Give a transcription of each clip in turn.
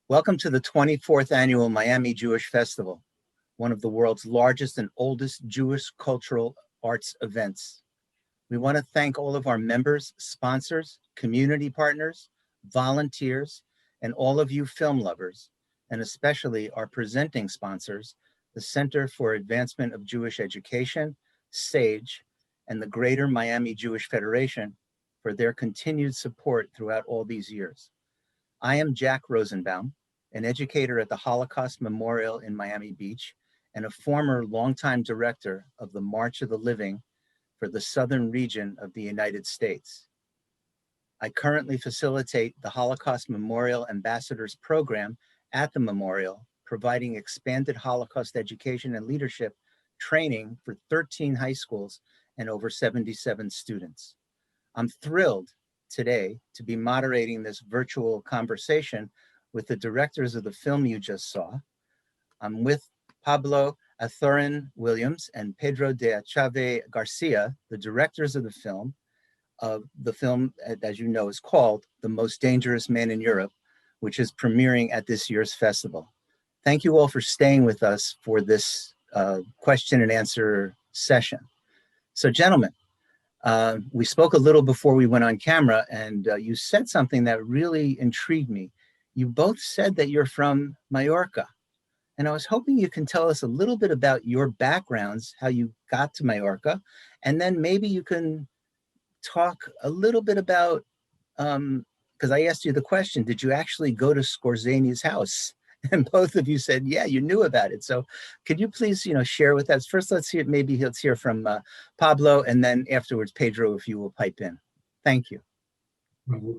Welcome to the 24th Annual Miami Jewish Festival, one of the world's largest and oldest Jewish cultural arts events. We want to thank all of our members, sponsors, community partners, volunteers, and all of you film lovers, and especially our presenting sponsors, the Center for Advancement of Jewish Education, SAGE, and the Greater Miami Jewish Federation for their continued support throughout all these years. I am Jack Rosenbaum, an educator at the Holocaust Memorial in Miami Beach and a former longtime director of the March of the Living for the Southern region of the United States. I currently facilitate the Holocaust Memorial Ambassadors Program at the Memorial, providing expanded Holocaust education and leadership training for 13 high schools and over 77 students. I'm thrilled today to be moderating this virtual conversation with the directors of the film you just saw. I'm with Pablo Azorín Williams and Pedro de Echave Garcia, the directors of the film. The film, as you know, is called The Most Dangerous Man in Europe, which is premiering at this year's festival. Thank you all for staying with us for this question and answer session. So gentlemen, we spoke a little before we went on camera, and you said something that really intrigued me. You both said that you're from Mallorca, and I was hoping you can tell us a little bit about your backgrounds, how you got to Mallorca, and then maybe you can talk a little bit about, because I asked you the question, did you actually go to Scorseni's house? And both of you said, yeah, you knew about it. So could you please, share with us? First, let's hear from Pablo, and then afterwards, Pedro, if you will pipe in. Thank you. Well,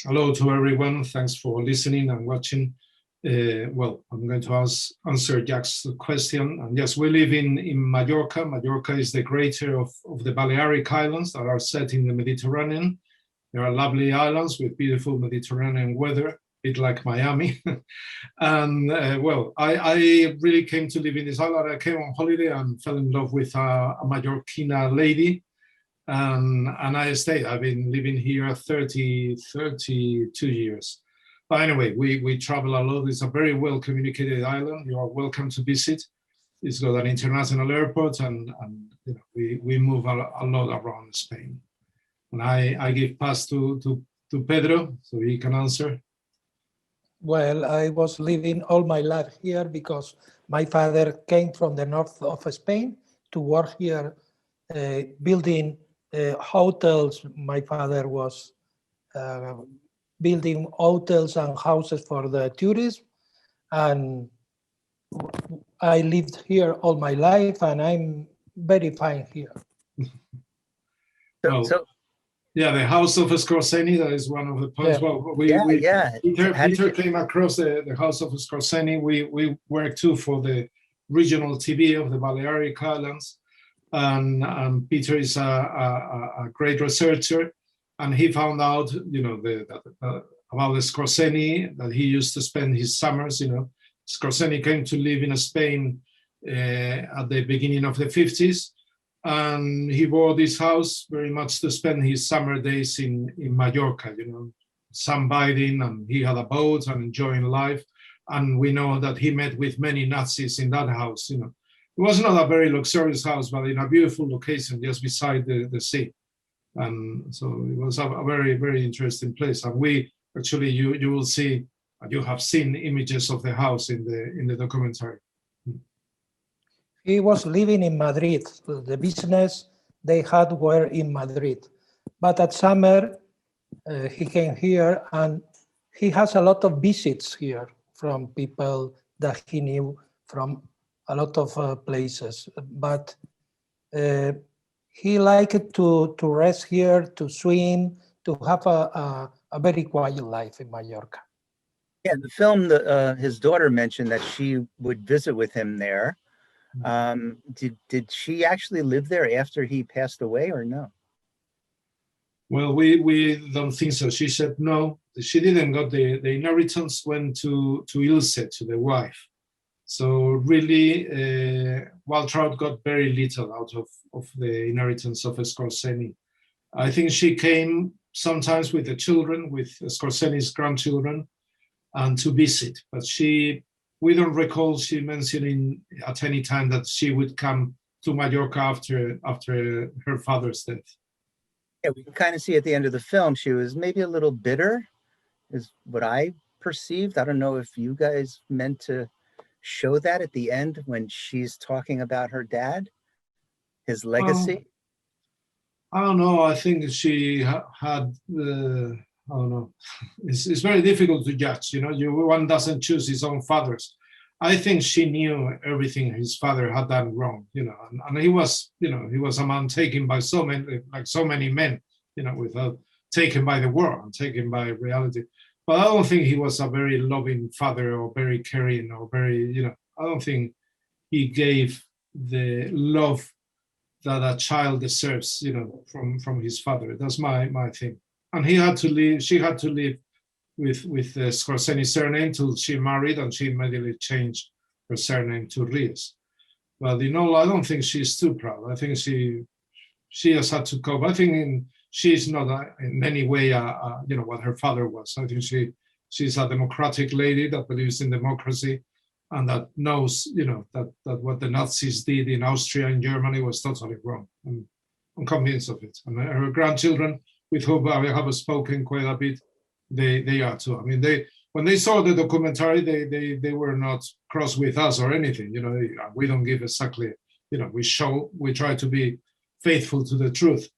hello to everyone. Thanks for listening and watching. Well, I'm going to answer Jack's question. And yes, we live in Mallorca. Mallorca is the greater of the Balearic Islands that are set in the Mediterranean. There are lovely islands with beautiful Mediterranean weather, bit like Miami. And well, I really came to live in this island. I came on holiday and fell in love with a Mallorquina lady. And I stayed. I've been living here 32 years. But anyway, we travel a lot. It's a very well communicated island. You are welcome to visit. It's got an international airport, and we move a lot around Spain. And I give pass to Pedro so he can answer. Well, I was living all my life here because my father came from the north of Spain to work here, building hotels. My father was building hotels and houses for the tourists, and I lived here all my life, and I'm very fine here. Yeah, the house of Scorseni, that is one of the points. Yeah. Well, Peter came across the house of Scorseni. We worked too for the regional TV of the Balearic Islands, and Peter is a great researcher, and he found out, about the Scorseni, that he used to spend his summers. Scorseni came to live in Spain at the beginning of the 50s. And he bought this house very much to spend his summer days in Mallorca, sunbathing, and he had a boat and enjoying life. And we know that he met with many Nazis in that house. It was not a very luxurious house, but in a beautiful location just beside the sea. And so it was a very, very interesting place. And we actually, you will see, you have seen images of the house in the documentary. He was living in Madrid. The business they had were in Madrid. But at summer, he came here, and he has a lot of visits here from people that he knew from a lot of places. But he liked to rest here, to swim, to have a very quiet life in Mallorca. Yeah, the film, his daughter mentioned that she would visit with him there. Did she actually live there after he passed away, or no? Well, we don't think so. She said no. She didn't got the inheritance went to Ilse, to the wife. So really, Waltraud got very little out of the inheritance of Scorseni. I think she came sometimes with the children, with Scorseni's grandchildren, and to visit. But we don't recall she mentioning at any time that she would come to Mallorca after her father's death. Yeah, we can kind of see at the end of the film, she was maybe a little bitter, is what I perceived. I don't know if you guys meant to show that at the end when she's talking about her dad, his legacy. I don't know. I think she had, I don't know. It's very difficult to judge. One doesn't choose his own fathers. I think she knew everything his father had done wrong. And he was, he was a man taken by so many men, without taken by the world and taken by reality. But I don't think he was a very loving father or very caring or very, I don't think he gave the love that a child deserves, from his father. That's my thing. And he had to leave. She had to live with the Scorsese surname till she married, and she immediately changed her surname to Rios. But I don't think she's too proud. I think she has had to cope. I think she's not in any way, what her father was. I think she's a democratic lady that believes in democracy, and that knows, that what the Nazis did in Austria and Germany was totally wrong. I'm convinced of it. And her grandchildren, with whom I have spoken quite a bit, they are too. I mean, when they saw the documentary, they were not cross with us or anything. We don't give exactly. We try to be faithful to the truth.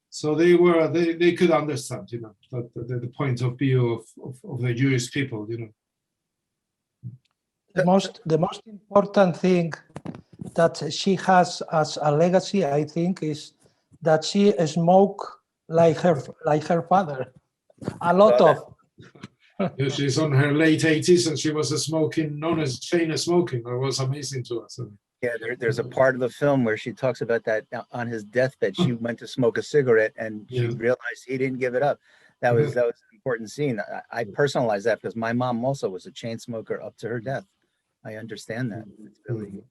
So they could understand, that the point of view of the Jewish people, The most important thing that she has as a legacy, I think, is that she smoked like her father. A lot of. She's on her late 80s and she was smoking, known as chain smoking. That was amazing to us. Yeah, there's a part of the film where she talks about that on his deathbed. She went to smoke a cigarette and she realized he didn't give it up. That was an important scene. I personalized that because my mom also was a chain smoker up to her death. I understand that. It's really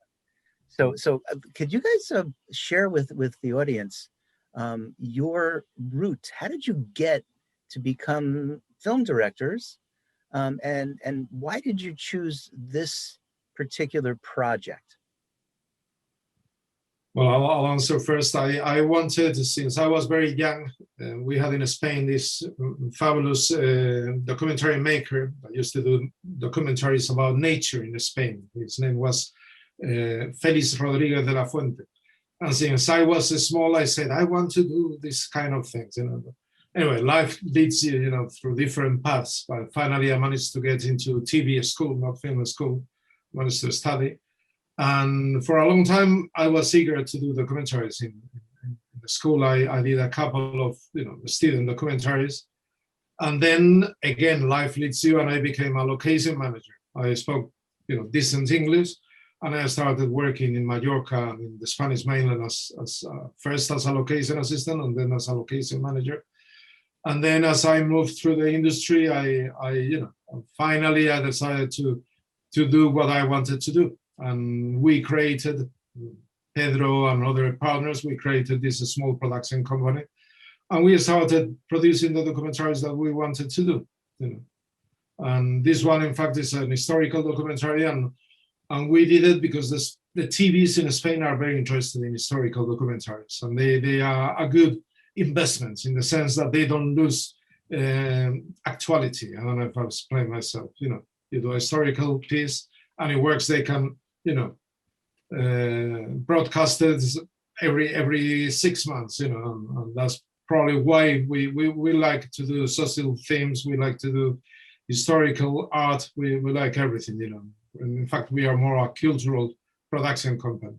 so. Could you guys share with the audience your route? How did you get to become film directors, and why did you choose this particular project? Well, I'll answer first. I wanted, since I was very young, we had in Spain this fabulous documentary maker that used to do documentaries about nature in Spain. His name was Félix Rodríguez de la Fuente. And since I was small, I said, I want to do this kind of things. Anyway, life leads you, through different paths. But finally, I managed to get into TV school, not film school. Managed to study. And for a long time, I was eager to do documentaries. In the school, I did a couple of student documentaries. And then again, life leads you, and I became a location manager. I spoke decent English, and I started working in Mallorca, in the Spanish mainland, as first as a location assistant and then as a location manager. And then as I moved through the industry, I finally I decided to do what I wanted to do. And we created, Pedro and other partners, we created this small production company. And we started producing the documentaries that we wanted to do. And this one, in fact, is an historical documentary. And we did it because the TVs in Spain are very interested in historical documentaries. And they are a good investment in the sense that they don't lose actuality. I don't know if I've explained myself. You do a historical piece and it works, they can broadcast it every 6 months, and that's probably why we like to do social themes. We like to do historical art. We like everything, And in fact, we are more a cultural production company.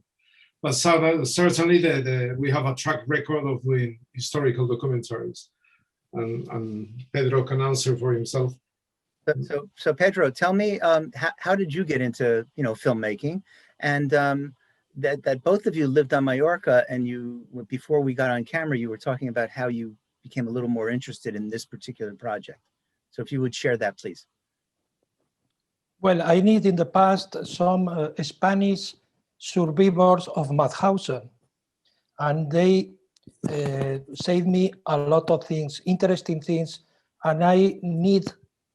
But certainly we have a track record of doing historical documentaries, and Pedro can answer for himself. So Pedro, tell me, how did you get into filmmaking, and that both of you lived on Mallorca, and before we got on camera, you were talking about how you became a little more interested in this particular project. So if you would share that, please. Well, I need in the past some Spanish survivors of Matthausen, and they saved me a lot of things, interesting things, and I need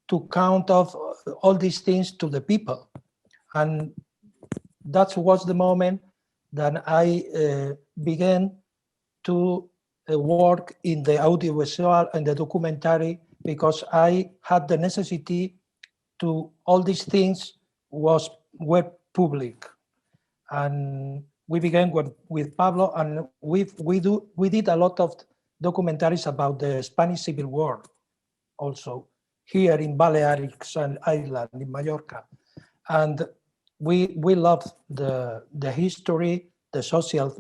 to count of all these things to the people. And that was the moment that I began to work in the audiovisual and the documentary, because I had the necessity to all these things were public. And we began with Pablo, and we did a lot of documentaries about the Spanish Civil War, also here in Balearics and Island in Mallorca. And we love the history, the social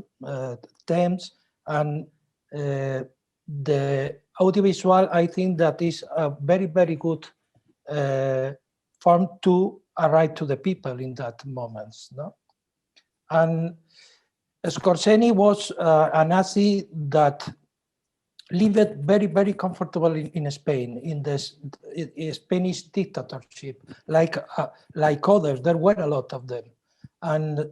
themes, and the audiovisual. I think that is a very, very good form to arrive to the people in that moments. No? And Scorsese was a Nazi that lived very, very comfortable in Spain, in this Spanish dictatorship, like others. There were a lot of them. And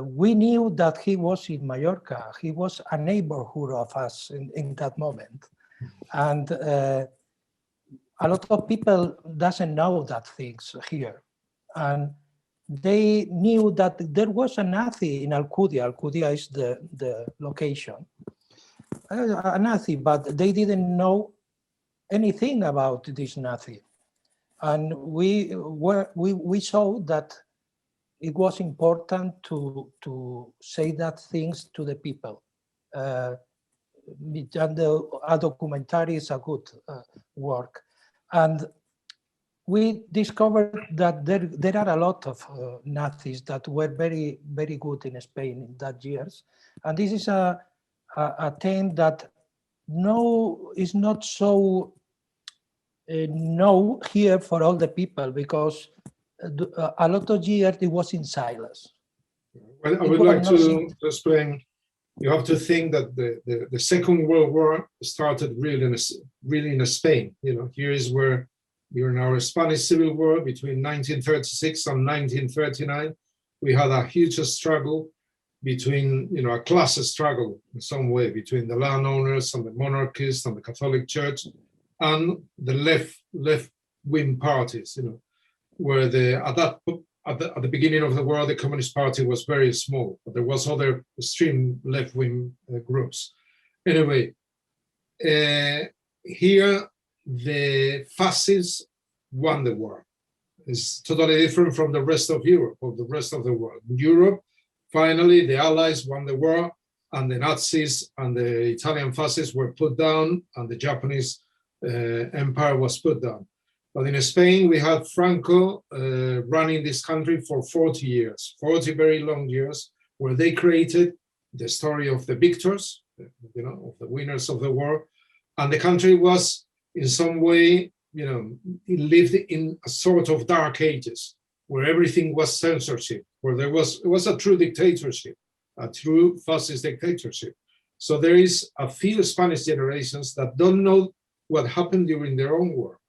we knew that he was in Mallorca. He was a neighborhood of us in that moment. And a lot of people doesn't know that things here. And they knew that there was a Nazi in Alcudia. Alcudia is the location. A Nazi, but they didn't know anything about this Nazi. And we saw that it was important to say that things to the people. And a documentary is a good work. And we discovered that there are a lot of Nazis that were very, very good in Spain in that years. And this is a theme that is not so known here for all the people, because a lot of years it was in silence. Well, I would like to explain. You have to think that the Second World War started really in Spain. You know, here is where during our Spanish Civil War between 1936 and 1939, we had a huge struggle between, a class struggle in some way between the landowners and the monarchists and the Catholic Church and the left-wing parties. Where at the beginning of the war, the Communist Party was very small, but there was other extreme left-wing groups. Anyway, here the fascists won the war. It's totally different from the rest of Europe, or the rest of the world. In Europe, finally, the Allies won the war, and the Nazis and the Italian fascists were put down, and the Japanese empire was put down. But in Spain, we had Franco running this country for 40 years, 40 very long years, where they created the story of the victors, of the winners of the war. And the country was, in some way, it lived in a sort of dark ages, where everything was censorship, where it was a true dictatorship, a true fascist dictatorship. So there is a few Spanish generations that don't know what happened during their own war,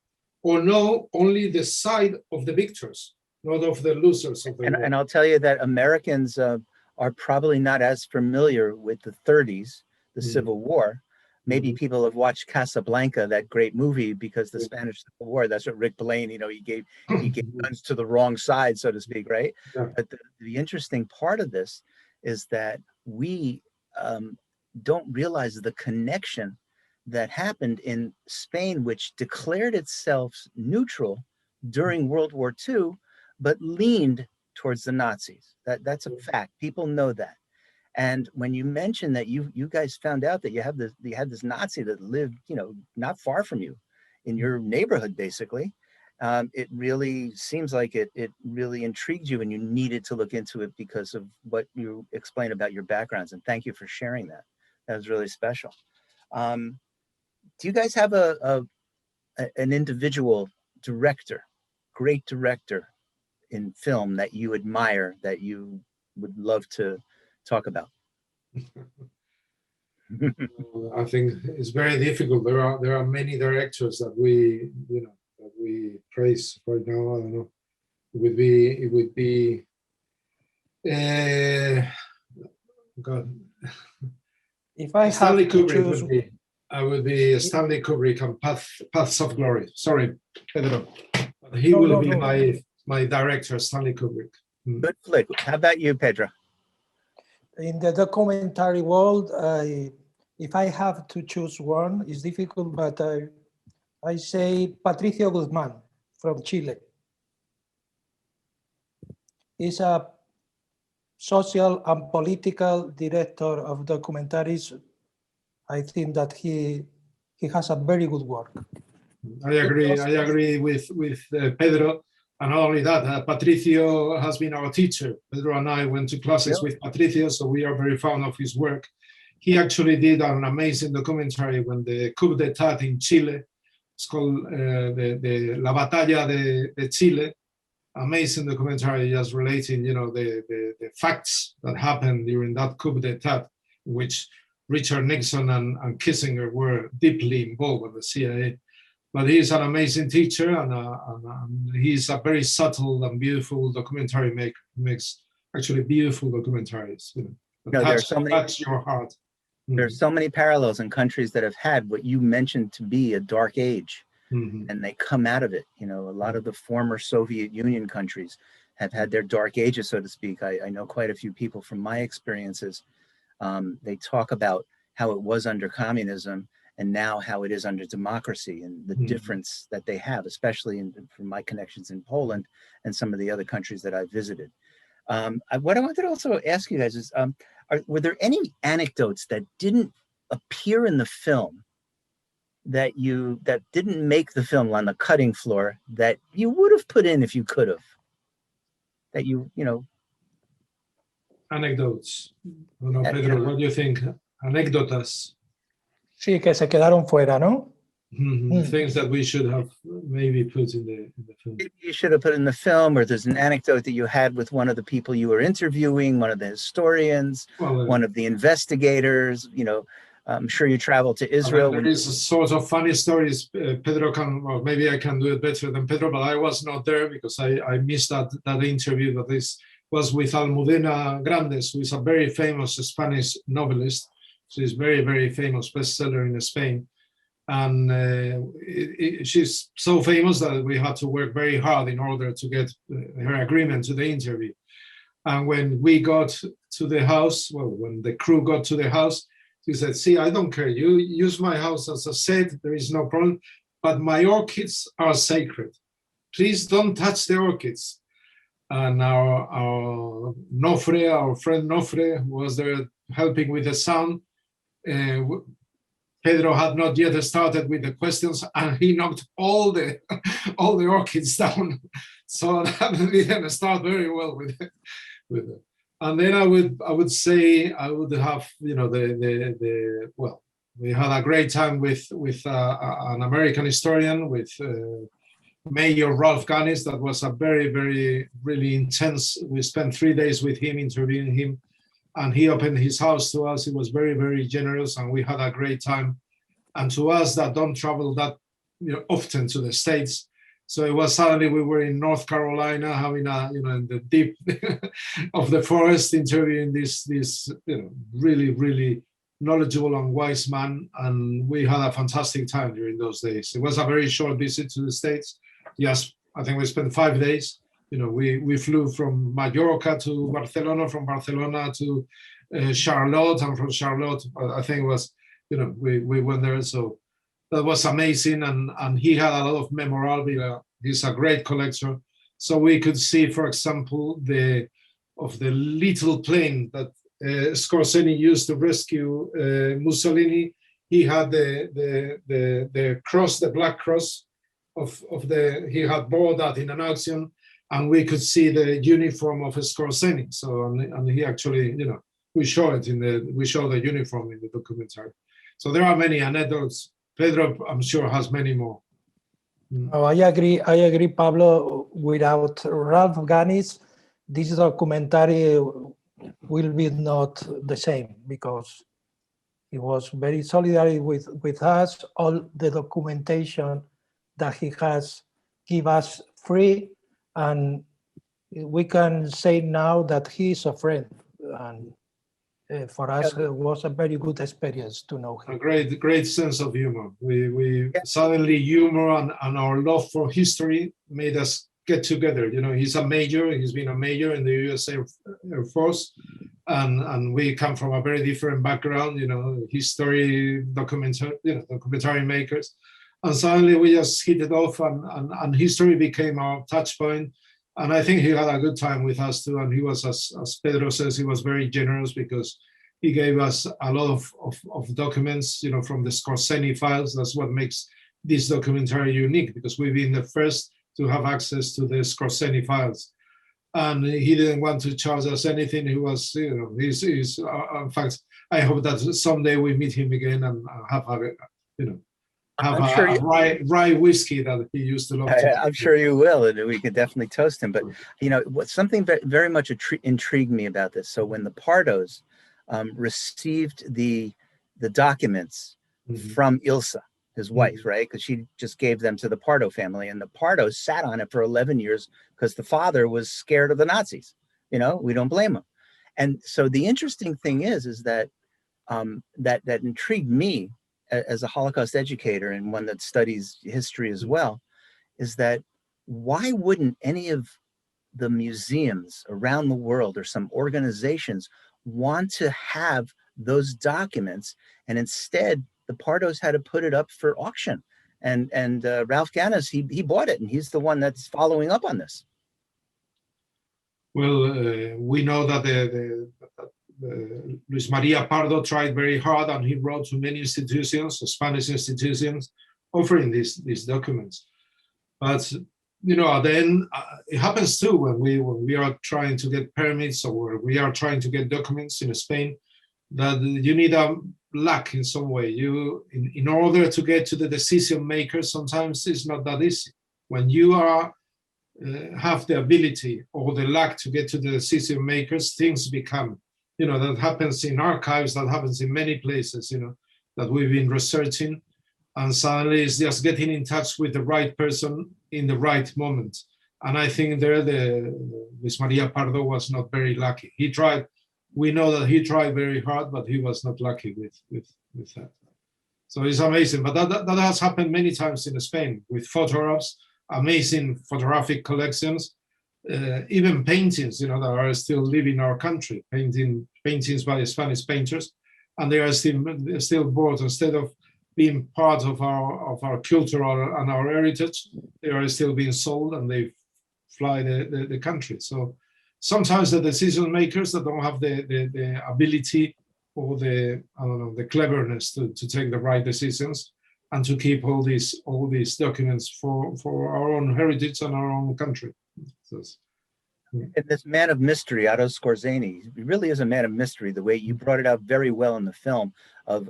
or know only the side of the victors, not of the losers of the war. And I'll tell you that Americans are probably not as familiar with the 30s, the Civil War. Maybe people have watched Casablanca, that great movie, because the Spanish Civil War, that's what Rick Blaine, he gave guns to the wrong side, so to speak, right? Yeah. But the interesting part of this is that we don't realize the connection that happened in Spain, which declared itself neutral during World War II, but leaned towards the Nazis. That's a fact. People know that. And when you mention that you guys found out that you had this Nazi that lived, not far from you, in your neighborhood, basically, it really seems like it really intrigued you, and you needed to look into it because of what you explained about your backgrounds. And thank you for sharing that. That was really special. Do you guys have an individual director, great director in film that you admire, that you would love to talk about? I think it's very difficult. There are many directors that we praise right now. I don't know. It would be God. If I Stanley have to Kubrick choose, would be Stanley Kubrick and Paths of Glory. Sorry, Pedro. He No, will no, be no. my director, Stanley Kubrick. Good flick. How about you, Pedro? In the documentary world, if I have to choose one, it's difficult, but I say Patricio Guzmán from Chile. He's a social and political director of documentaries. I think that he has a very good work. I agree with Pedro. And not only that, Patricio has been our teacher. Pedro and I went to classes with Patricio, so we are very fond of his work. He actually did an amazing documentary when the coup d'etat in Chile. It's called La Batalla de Chile. Amazing documentary, just relating, the facts that happened during that coup d'etat, in which Richard Nixon and Kissinger were deeply involved with the CIA. But he's an amazing teacher, and he's a very subtle and beautiful documentary maker. He makes actually beautiful documentaries. Touch your heart. There are so many parallels in countries that have had what you mentioned to be a dark age, and they come out of it. A lot of the former Soviet Union countries have had their dark ages, so to speak. I know quite a few people from my experiences. They talk about how it was under communism and now how it is under democracy, and the difference that they have, especially from my connections in Poland and some of the other countries that I visited. What I wanted to also ask you guys is, were there any anecdotes that didn't appear in the film that didn't make the film on the cutting floor that you would have put in if you could have? That Anecdotes. No, Pedro, what do you think? Anécdotas. Sí, que se quedaron fuera, ¿no? Things that we should have maybe put in the film. Maybe you should have put in the film, or there's an anecdote that you had with one of the people you were interviewing, one of the historians, one of the investigators. I'm sure you traveled to Israel. There is a sort of funny stories. Pedro can, or maybe I can do it better than Pedro, but I was not there because I missed that interview. That this was with Almudena Grandes, who is a very famous Spanish novelist. She's very, very famous bestseller in Spain. And she's so famous that we had to work very hard in order to get her agreement to the interview. And when we got to the house, when the crew got to the house, she said, "See, I don't care. You use my house as a set. There is no problem. But my orchids are sacred. Please don't touch the orchids." And our Nofre, our friend Nofre, was there helping with the sound. Pedro had not yet started with the questions, and he knocked all the orchids down. So that didn't start very well with it. And then I would say I would have, we had a great time with an American historian, with Mayor Ralph Ganis. That was a very, very, really intense. We spent 3 days with him, interviewing him, and he opened his house to us. He was very, very generous, and we had a great time. And to us that don't travel that often to the States, so it was suddenly we were in North Carolina, having in the deep of the forest, interviewing this really, really knowledgeable and wise man, and we had a fantastic time during those days. It was a very short visit to the States. Yes, I think we spent 5 days. We flew from Mallorca to Barcelona, from Barcelona to Charlotte, and from Charlotte, I think it was, we went there. So that was amazing, and he had a lot of memorabilia. He's a great collector. So we could see, for example, the little plane that Scorsese used to rescue Mussolini. He had the cross, the black cross he had bought that in an auction, and we could see the uniform of Scorsese. So and he actually, we show the uniform in the documentary. So there are many anecdotes. Pedro, I'm sure, has many more. Oh, I agree, Pablo. Without Ralph Ganis, this documentary will be not the same, because he was very solidary with us. All the documentation that he has give us free, and we can say now that he is a friend. And for us, it was a very good experience to know him. A great sense of humor. We Yeah. suddenly humor and our love for history made us get together. You know, he's a major. He's been a major in the U.S. Air Force, and we come from a very different background. You know, history, documentary makers, and suddenly we just hit it off, and history became our touch point. And I think he had a good time with us too. And he was, as Pedro says, he was very generous because he gave us a lot of documents, you know, from the Scorsese files. That's what makes this documentary unique, because we've been the first to have access to the Scorsese files. And he didn't want to charge us anything. He was, you know, he's in fact, I hope that someday we meet him again and have a, you know, rye whiskey that he used to love. I'm sure you will, and we could definitely toast him. But you know, something very much intrigued me about this. So when the Pardos received the documents from Ilsa, his wife, right? Because she just gave them to the Pardo family, and the Pardos sat on it for 11 years because the father was scared of the Nazis. You know, we don't blame him. And so the interesting thing is that that intrigued me as a Holocaust educator and one that studies history as well, is that why wouldn't any of the museums around the world or some organizations want to have those documents, and instead the Pardos had to put it up for auction, and Ralph Gannis, he bought it, and he's the one that's following up on this. Well, we know that Luis Maria Pardo tried very hard, and he wrote to many institutions, Spanish institutions, offering these documents. But you know, then it happens too when we are trying to get permits, or we are trying to get documents in Spain, that you need a luck in some way. You, in order to get to the decision makers, sometimes it's not that easy. When you are have the ability or the luck to get to the decision makers, things become, you know, that happens in archives, that happens in many places, you know, that we've been researching, and suddenly it's just getting in touch with the right person in the right moment. And I think there Luis Maria Pardo was not very lucky. He tried, we know that he tried very hard, but he was not lucky with that. So it's amazing, but that has happened many times in Spain with photographs, amazing photographic collections, even paintings, you know, that are still living in our country, paintings by Spanish painters, and they are still bought. Instead of being part of our cultural and our heritage, they are still being sold, and they fly the country. So sometimes the decision makers that don't have the ability or the cleverness to take the right decisions and to keep all these documents for our own heritage and our own country. And this man of mystery, Otto Skorzeny, he really is a man of mystery, the way you brought it out very well in the film of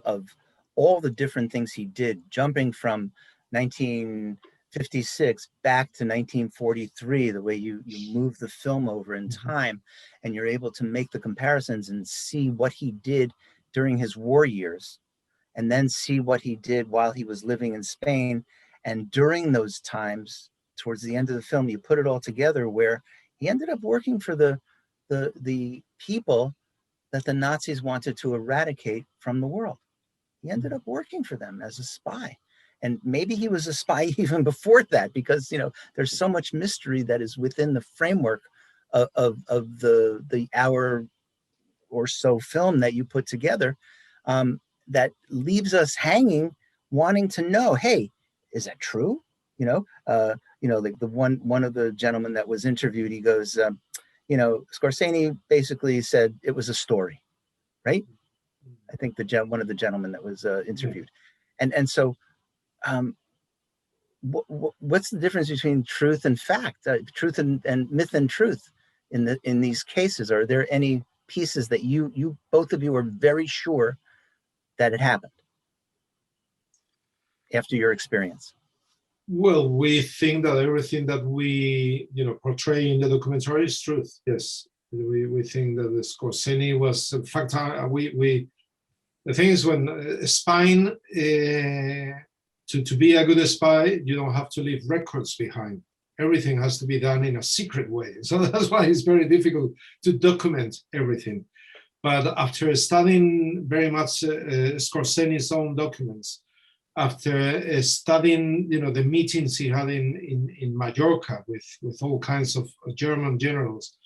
all the different things he did, jumping from 1956 back to 1943, the way you move the film over in time, and you're able to make the comparisons and see what he did during his war years, and then see what he did while he was living in Spain. And during those times, towards the end of the film, you put it all together where he ended up working for the people that the Nazis wanted to eradicate from the world. He ended up working for them as a spy. And maybe he was a spy even before that, because, you know, there's so much mystery that is within the framework of the hour or so film that you put together, that leaves us hanging, wanting to know, hey, is that true? You know, like the one of the gentlemen that was interviewed, he goes, you know, Skorzeny basically said it was a story, right? I think one of the gentlemen that was interviewed, and so, what's the difference between truth and fact, truth and myth and truth in these cases? Are there any pieces that you both of you are very sure that it happened after your experience? Well, we think that everything that we, you know, portray in the documentary is truth. Yes, we think that the Skorzeny was, in fact, the thing is, when spying, to be a good spy, you don't have to leave records behind. Everything has to be done in a secret way. So that's why it's very difficult to document everything. But after studying very much Skorsenny's own documents, after studying, the meetings he had in Mallorca with all kinds of German generals,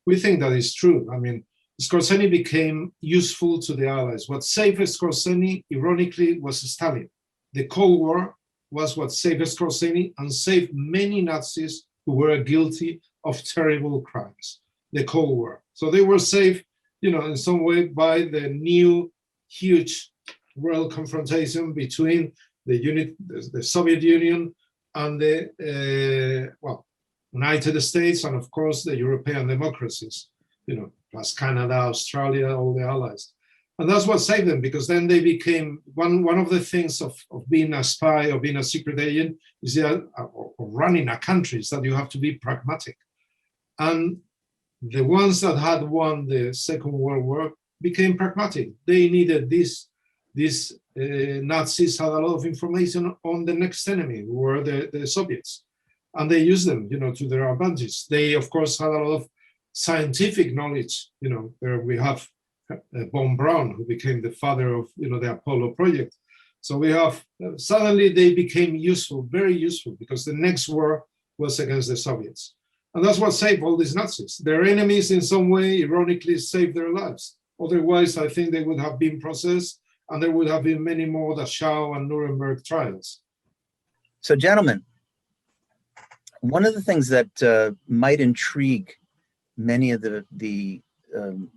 we think that is true. I mean, Skorsenny became useful to the Allies. What saved Skorsenny, ironically, was Stalin. The Cold War was what saved Skorsenny and saved many Nazis who were guilty of terrible crimes. The Cold War. So they were saved, in some way by the new huge world confrontation between the Soviet Union and the United States, and of course the European democracies, plus Canada, Australia, all the allies. And that's what saved them, because then they became one of the things of being a spy or being a secret agent is that, or running a country, is that you have to be pragmatic. And the ones that had won the Second World War became pragmatic. They needed this. These Nazis had a lot of information on the next enemy, who were the Soviets, and they used them, to their advantage. They, of course, had a lot of scientific knowledge. There we have von Braun, who became the father of, the Apollo project. So we have, suddenly they became useful, very useful, because the next war was against the Soviets. And that's what saved all these Nazis. Their enemies, in some way, ironically, saved their lives. Otherwise, I think they would have been processed, and there would have been many more Dachau and Nuremberg trials. So, gentlemen, one of the things that might intrigue many of the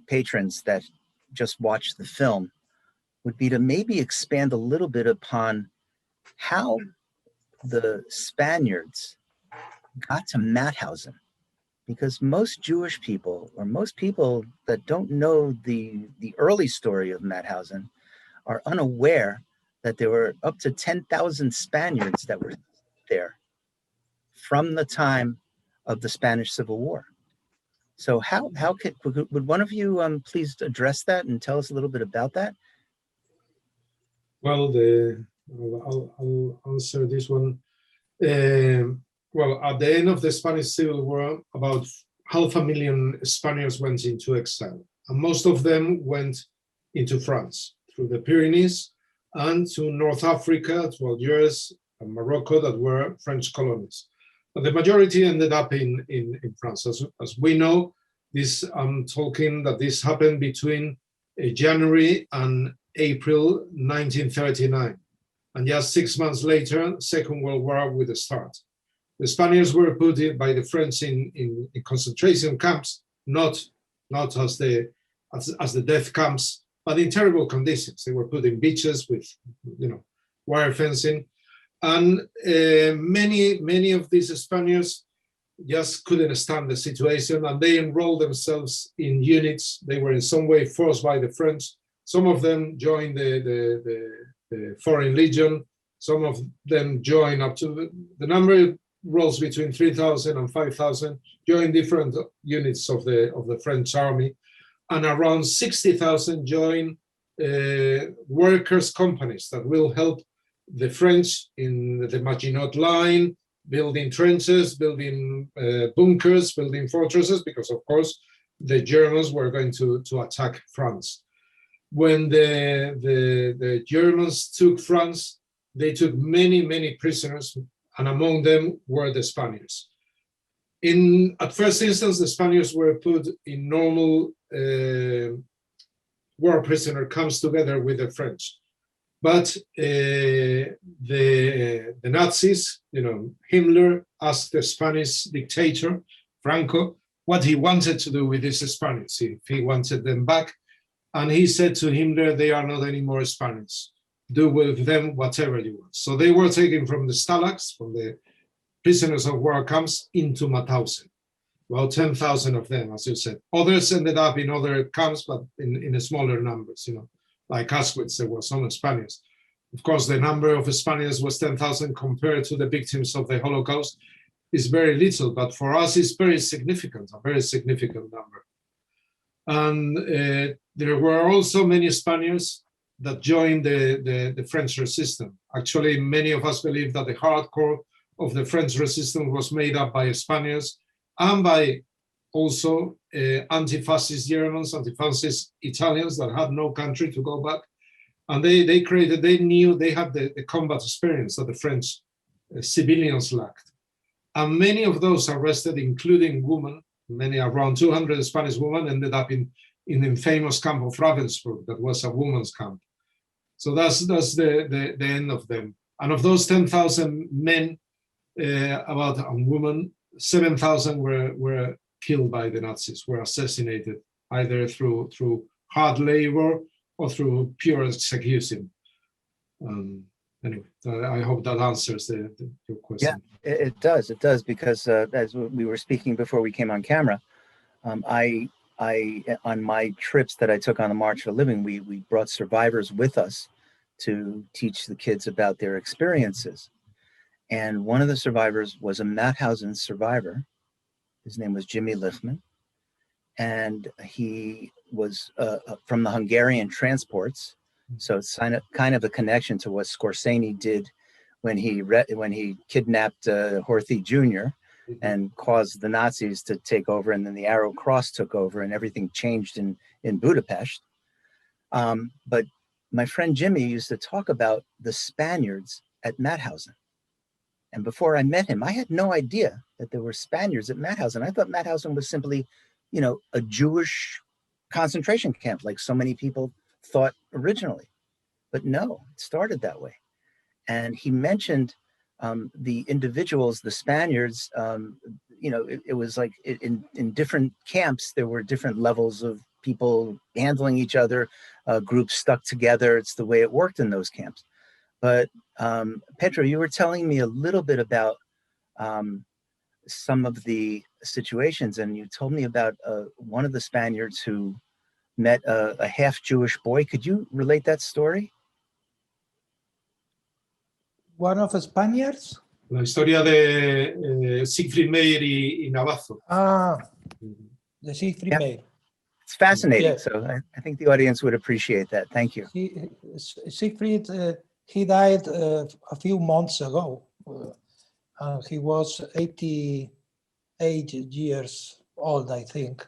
patrons that just watched the film would be to maybe expand a little bit upon how the Spaniards got to Matthausen, because most Jewish people, or most people that don't know the early story of Matthausen, are unaware that there were up to 10,000 Spaniards that were there from the time of the Spanish Civil War. So would one of you please address that and tell us a little bit about that? Well, I'll answer this one. Well, at the end of the Spanish Civil War, about 500,000 Spaniards went into exile, and most of them went into France through the Pyrenees and to North Africa, to Algiers and Morocco, that were French colonies. But the majority ended up in France. As we know, I'm talking that this happened between January and April 1939. And just 6 months later, Second World War would start. The Spaniards were put by the French in concentration camps, not as the death camps, but in terrible conditions. They were put in beaches with, wire fencing. And many of these Spaniards just couldn't stand the situation, and they enrolled themselves in units. They were in some way forced by the French. Some of them joined the Foreign Legion. Some of them joined up to the number rose between 3,000 and 5,000, joined different units of the French army, and around 60,000 joined workers' companies that will help the French in the Maginot Line, building trenches, building bunkers, building fortresses, because of course the Germans were going to attack France. When the Germans took France, they took many prisoners, and among them were the Spaniards. At first instance, the Spaniards were put in normal war prisoner camps together with the French. But the Nazis, Himmler asked the Spanish dictator, Franco, what he wanted to do with these Spaniards, if he wanted them back. And he said to Himmler, they are not anymore Spaniards. Do with them whatever you want. So they were taken from the stalags, from the prisoners of war camps, into Matthausen. About 10,000 of them, as you said. Others ended up in other camps, but in smaller numbers, like Auschwitz, there were some Spaniards. Of course, the number of Spaniards was 10,000 compared to the victims of the Holocaust is very little, but for us it's very significant, a very significant number. And there were also many Spaniards that joined the French resistance. Actually, many of us believe that the hardcore of the French resistance was made up by Spaniards and by also anti-fascist Germans, anti-fascist Italians that had no country to go back. And they knew they had the combat experience that the French civilians lacked. And many of those arrested, including women, many, around 200 Spanish women, ended up in the famous camp of Ravensbrück, that was a women's camp. So that's the end of them. And of those 10,000 men, and women, 7,000 were killed by the Nazis, were assassinated, either through hard labor or through pure execution. Anyway, I hope that answers your question. Yeah, it does, because as we were speaking before we came on camera, I on my trips that I took on the March for Living, we brought survivors with us to teach the kids about their experiences. And one of the survivors was a Matthausen survivor. His name was Jimmy Lichtman. And he was from the Hungarian transports. So it's kind of a connection to what Scorsese did when he kidnapped Horthy Jr. and caused the Nazis to take over, and then the Arrow Cross took over, and everything changed in Budapest. But my friend Jimmy used to talk about the Spaniards at Matthausen. And before I met him, I had no idea that there were Spaniards at Matthausen. I thought Matthausen was simply, a Jewish concentration camp, like so many people thought originally. But no, it started that way. And he mentioned the individuals, the Spaniards, it was like in different camps, there were different levels of people handling each other, groups stuck together. It's the way it worked in those camps. But Pedro, you were telling me a little bit about some of the situations, and you told me about one of the Spaniards who met a half-Jewish boy. Could you relate that story? One of the Spaniards? La historia de Siegfried Meyer y Navazo. The Siegfried Meyer. It's fascinating. Yes. So I think the audience would appreciate that. Thank you. Siegfried, he died a few months ago. He was 88 years old, I think.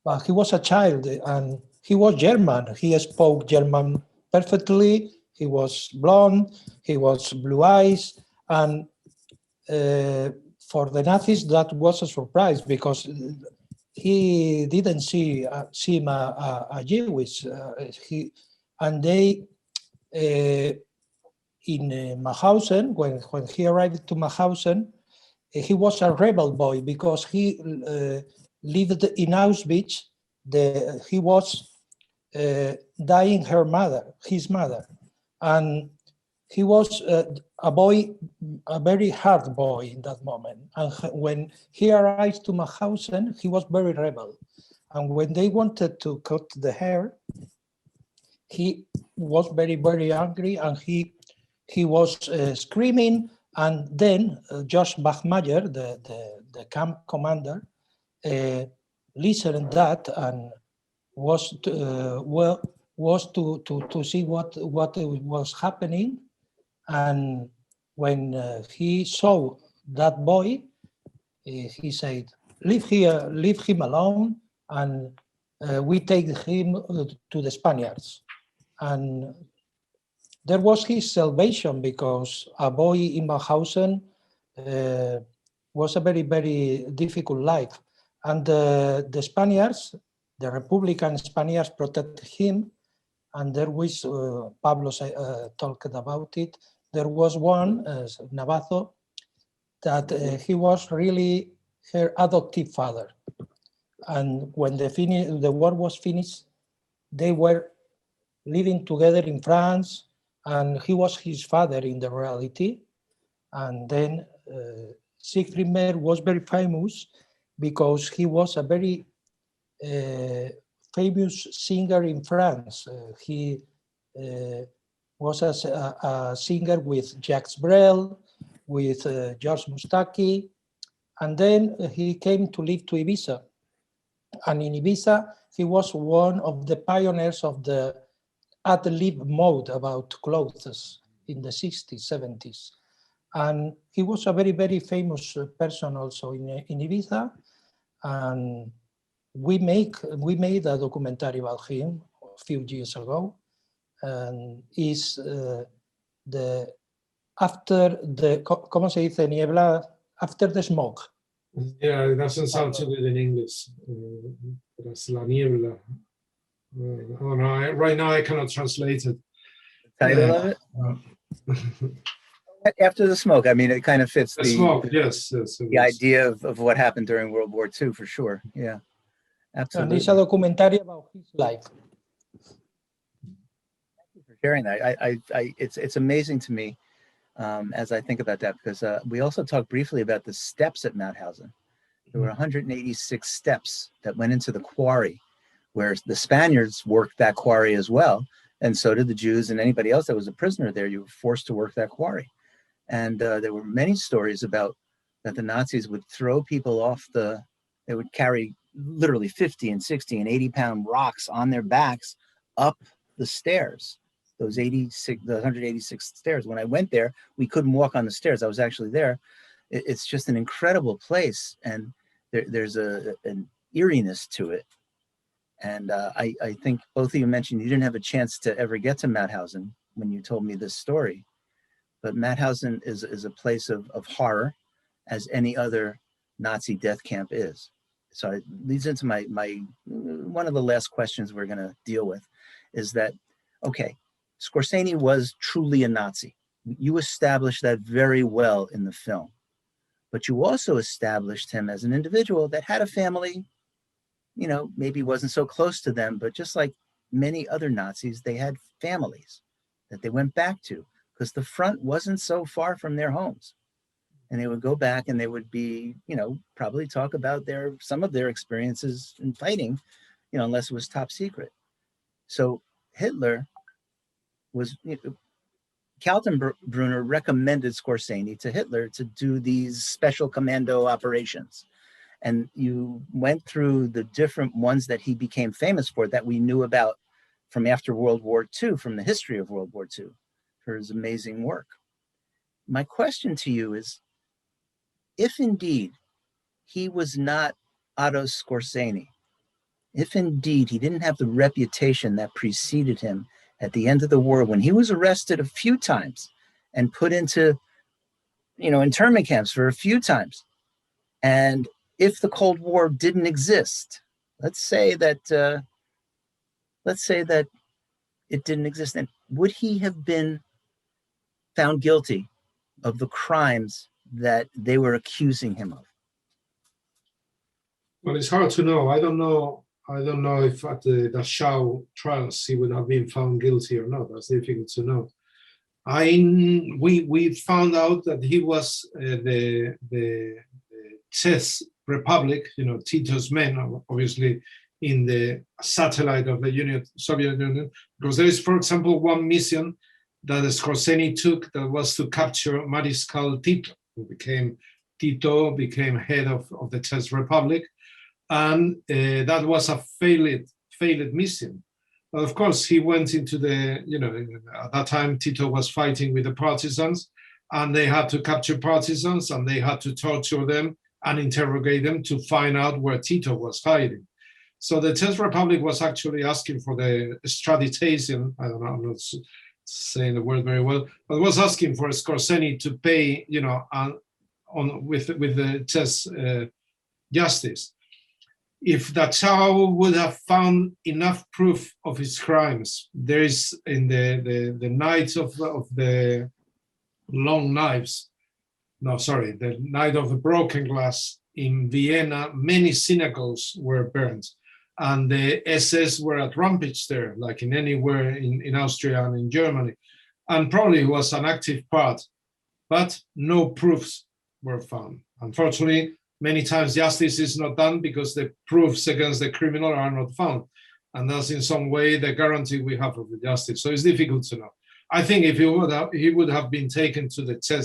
But he was a child, and he was German. He spoke German perfectly. He was blonde. He was blue eyes. And for the Nazis, that was a surprise, because he didn't seem a Jewish. And they in Matthausen, when he arrived to Matthausen, he was a rebel boy, because he lived in Auschwitz. He was dying his mother, and he was a boy, a very hard boy in that moment. And when he arrived to Matthausen, he was very rebel. And when they wanted to cut the hair, he was very, very angry, and he was screaming. And then Josh Bachmayer, the camp commander, listened that and was to see what was happening. And when he saw that boy, he said, leave him alone, and we take him to the Spaniards. And there was his salvation, because a boy in Matthausen was a very, very difficult life. And the Spaniards, the Republican Spaniards, protected him. And there was, Pablo talked about it, there was one, Navazo, that he was really her adoptive father. And when the war was finished, they were living together in France, and he was his father in the reality. And then Siegfried Meyer was very famous, because he was a very famous singer in France. He was a singer with Jacques Brel, with Georges Moustaki, and then he came to live to Ibiza. And in Ibiza, he was one of the pioneers of the ad-lib mode about clothes in the 60s, 70s. And he was a very, very famous person also in Ibiza. And we made a documentary about him a few years ago, and is the after the ¿cómo se dice niebla? After the smoke. Yeah, it doesn't sound too good in English. That's la niebla. Oh no, right now I cannot translate it. Title of it? After the smoke. I mean, it kind of fits The smoke, yes. the idea of what happened during World War II, for sure. Yeah, And absolutely. it's a documentary about his life. Thank you for sharing that. It's amazing to me as I think about that, because we also talked briefly about the steps at Matthausen. There were 186 steps that went into the quarry, where the Spaniards worked that quarry as well, and so did the Jews and anybody else that was a prisoner there. You were forced to work that quarry. And there were many stories about that the Nazis would throw people off they would carry literally 50 and 60 and 80-pound rocks on their backs up the stairs, the 186 stairs. When I went there, we couldn't walk on the stairs. I was actually there. It's just an incredible place. And there's an eeriness to it. And I think both of you mentioned you didn't have a chance to ever get to Matthausen when you told me this story. But Matthausen is a place of horror, as any other Nazi death camp is. So it leads into my one of the last questions we're going to deal with, is that, okay, Skorzeny was truly a Nazi. You established that very well in the film, but you also established him as an individual that had a family, maybe wasn't so close to them, but just like many other Nazis, they had families that they went back to, because the front wasn't so far from their homes. And they would go back and they would be, probably talk about some of their experiences in fighting, unless it was top secret. So Hitler was, Kaltenbrunner recommended Skorzeny to Hitler to do these special commando operations. And you went through the different ones that he became famous for, that we knew about from after World War II, from the history of World War II, for his amazing work. My question to you is, if indeed he was not Otto Skorzeny, if indeed he didn't have the reputation that preceded him at the end of the war, when he was arrested a few times and put into, internment camps for a few times, and if the Cold War didn't exist, let's say that it didn't exist, then would he have been found guilty of the crimes that they were accusing him of? Well, it's hard to know. I don't know if at the Dachau trials he would have been found guilty or not. That's difficult to know. We found out that he was the Czech Republic, Tito's men, obviously in the satellite of the Soviet Union, because there is, for example, one mission that Skorzeny took that was to capture Mariscal Tito, who became head of the Czech Republic, and that was a failed mission. But of course, he went into at that time Tito was fighting with the partisans, and they had to capture partisans, and they had to torture them and interrogate them to find out where Tito was hiding. So the Czech Republic was actually asking for the extradition. I don't know, I'm not saying the word very well, but was asking for Skorzeny to pay, with the Czech justice. If Dachau would have found enough proof of his crimes, there is in the night of the long knives, the night of the broken glass in Vienna, many synagogues were burned, and the SS were at rampage there, like in anywhere in Austria and in Germany, and probably was an active part, but no proofs were found. Unfortunately, many times justice is not done because the proofs against the criminal are not found, and that's in some way the guarantee we have of the justice. So it's difficult to know. I think if he would have been taken to the Czech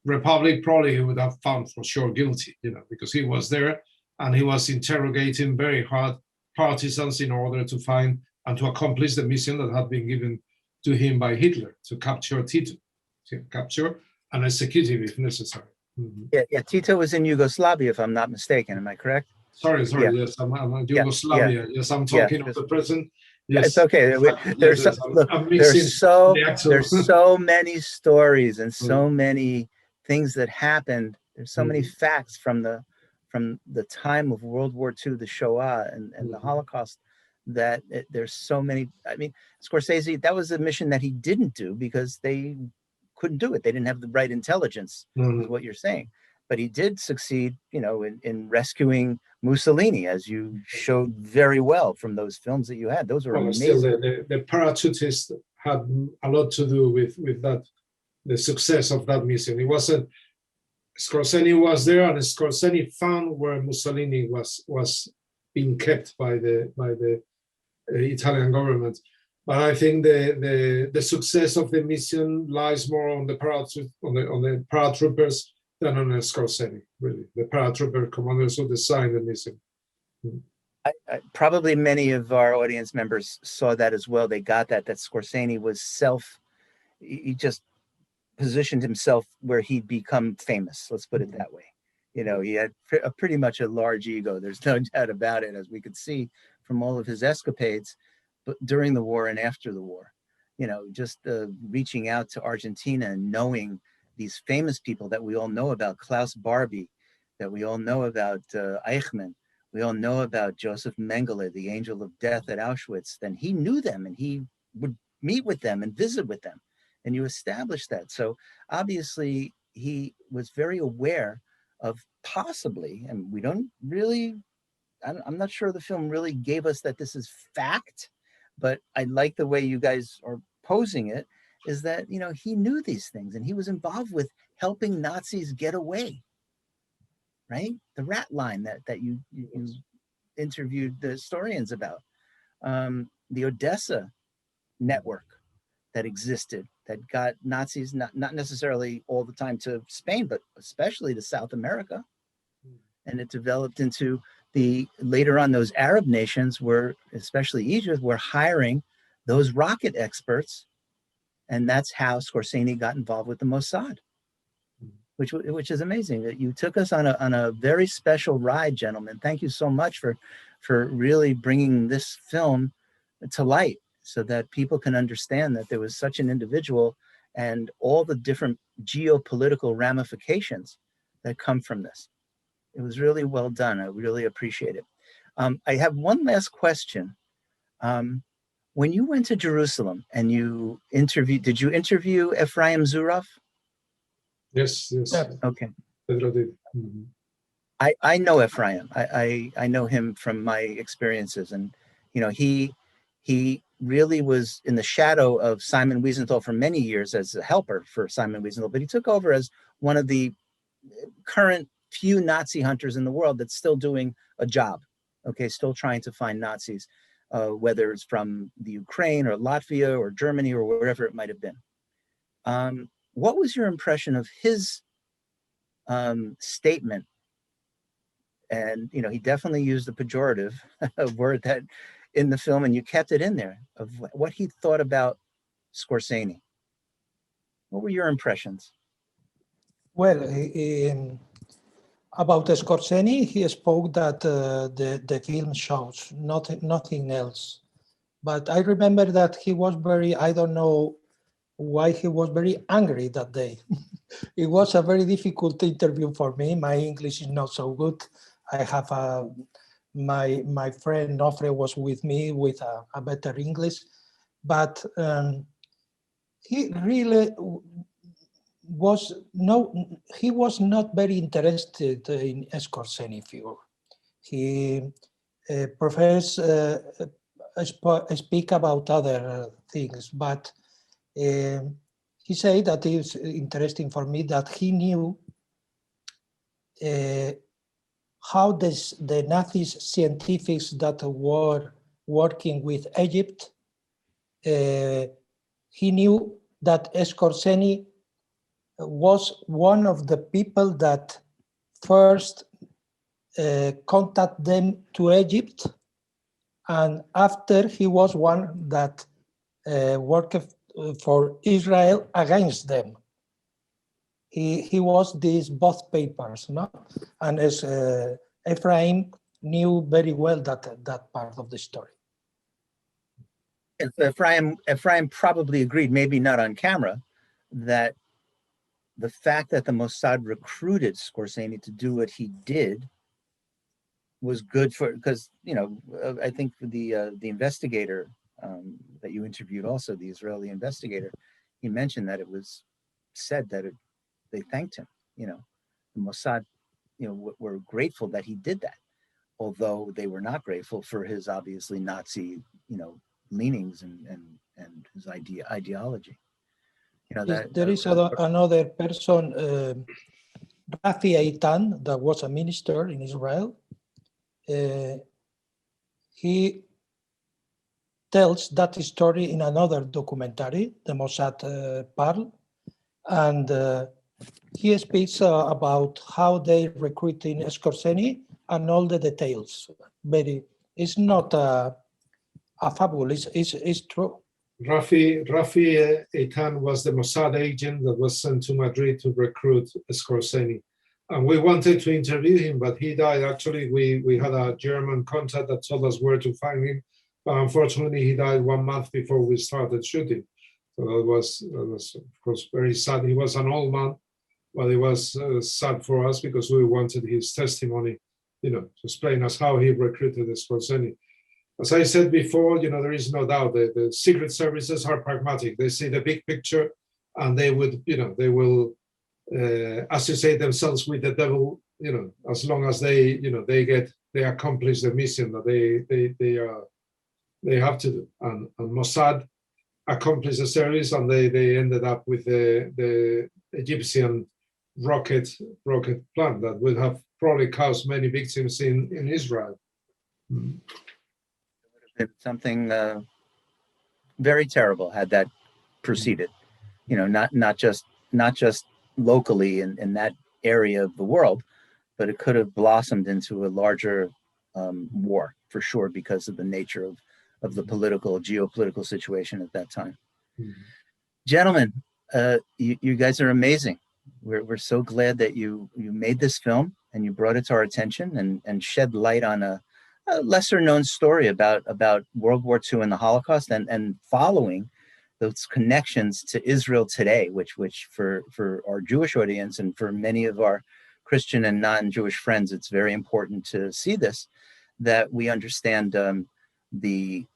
Republic, probably he would have found for sure guilty, because he was there and he was interrogating very hard partisans in order to find and to accomplish the mission that had been given to him by Hitler, to capture Tito, to capture and execute him if necessary. Mm-hmm. Yeah, Tito was in Yugoslavia, if I'm not mistaken. Am I correct? Sorry. Yeah. Yes, I'm Yugoslavia. Yes, I'm talking of the present. Yes, it's okay. Yes, I'm mixing the actual. There's so many stories and so many things that happened. There's so many facts from the time of World War II, the Shoah and the Holocaust, that there's so many. I mean, Scorsese, that was a mission that he didn't do because they couldn't do it. They didn't have the right intelligence, is what you're saying. But he did succeed, in rescuing Mussolini, as you showed very well from those films that you had. Those were amazing. Still, the parachutist had a lot to do with that, the success of that mission. It wasn't. Scorsese was there, and Scorsese found where Mussolini was being kept by the Italian government. But I think the success of the mission lies more on the paratroopers than on Scorsese. Really, the paratrooper commanders who designed the mission. Probably many of our audience members saw that as well. They got that Scorsese was he just positioned himself where he'd become famous. Let's put it that way. He had pretty much a large ego. There's no doubt about it, as we could see from all of his escapades, but during the war and after the war, just reaching out to Argentina and knowing these famous people that we all know about, Klaus Barbie, that we all know about, Eichmann, we all know about Joseph Mengele, the angel of death at Auschwitz. Then he knew them and he would meet with them and visit with them. And you established that. So obviously he was very aware of possibly, and we don't really, I'm not sure the film really gave us that this is fact, but I like the way you guys are posing it, is that, he knew these things and he was involved with helping Nazis get away, right? The rat line that you interviewed the historians about, the Odessa network that existed, that got Nazis not necessarily all the time to Spain, but especially to South America. And it developed into later on, those Arab nations were, especially Egypt, were hiring those rocket experts. And that's how Scorsese got involved with the Mossad, which is amazing. That you took us on a very special ride, gentlemen. Thank you so much for really bringing this film to light, so that people can understand that there was such an individual and all the different geopolitical ramifications that come from this. It was really well done. I really appreciate it. I have one last question. When you went to Jerusalem and did you interview Ephraim Zuroff? Yes. Okay. Pedro did. I know Ephraim. I know him from my experiences, and he really was in the shadow of Simon Wiesenthal for many years as a helper for Simon Wiesenthal, but he took over as one of the current few Nazi hunters in the world that's still doing a job, still trying to find Nazis, whether it's from the Ukraine or Latvia or Germany or wherever it might have been. What was your impression of his statement? And he definitely used the pejorative word that in the film, and you kept it in there, of what he thought about Scorsese. What were your impressions? Well, about Scorsese, he spoke that the film shows nothing else. But I remember that he was I don't know why he was very angry that day. It was a very difficult interview for me. My English is not so good. I have my friend Nofre was with me with a better English, but he really he was not very interested in Scorsese figure. He prefers speak about other things, but he said that it's interesting for me that he knew how the Nazi scientists that were working with Egypt, he knew that Scorsese was one of the people that first contact them to Egypt, and after he was one that worked for Israel against them. He was these both papers, no? And as Ephraim knew very well that part of the story. Ephraim probably agreed, maybe not on camera, that the fact that the Mossad recruited Skorzeny to do what he did was good for, because, I think the investigator that you interviewed also, the Israeli investigator, he mentioned that it was said that they thanked him, the Mossad, were grateful that he did that, although they were not grateful for his obviously Nazi, leanings and his ideology. There is another person, Rafi Eitan, that was a minister in Israel. He tells that story in another documentary, the Mossad Parle, and he speaks about how they recruiting Skorzeny and all the details. It's not a fable, it's true. Rafi Eitan was the Mossad agent that was sent to Madrid to recruit Skorzeny. And we wanted to interview him, but he died. Actually, we had a German contact that told us where to find him. But unfortunately, he died 1 month before we started shooting. So that was of course, very sad. He was an old man, but it was sad for us because we wanted his testimony, to explain us how he recruited Skorzeny. As I said before, there is no doubt that the secret services are pragmatic. They see the big picture, and they will associate themselves with the devil, as long as they accomplish the mission that they have to do. And Mossad accomplished the service, and they ended up with the Egyptian rocket plant that would have probably caused many victims in Israel. Something very terrible had that proceeded, not just locally in that area of the world, but it could have blossomed into a larger war for sure, because of the nature of the geopolitical situation at that time. Mm-hmm. Gentlemen, you guys are amazing. We're so glad that you made this film and you brought it to our attention and shed light on a lesser known story about World War II and the Holocaust, and following those connections to Israel today, which for our Jewish audience and for many of our Christian and non-Jewish friends, it's very important to see this, that we understand the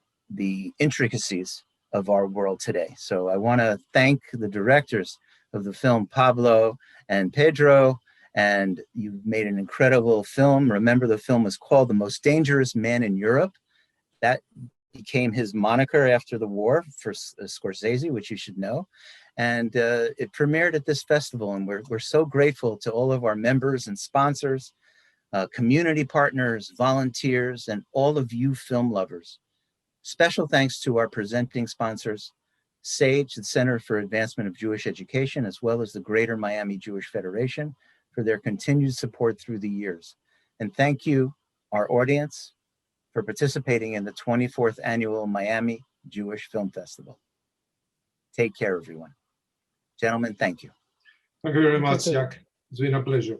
intricacies of our world today. So I want to thank the directors of the film, Pablo and Pedro, and you've made an incredible film. Remember, the film is called The Most Dangerous Man in Europe. That became his moniker after the war for Scorsese, which you should know. And it premiered at this festival, and we're so grateful to all of our members and sponsors, community partners, volunteers, and all of you film lovers. Special thanks to our presenting sponsors, SAGE, the Center for Advancement of Jewish Education, as well as the Greater Miami Jewish Federation, for their continued support through the years. And thank you, our audience, for participating in the 24th Annual Miami Jewish Film Festival. Take care, everyone. Gentlemen, thank you. Thank you very much, Jack. It's been a pleasure.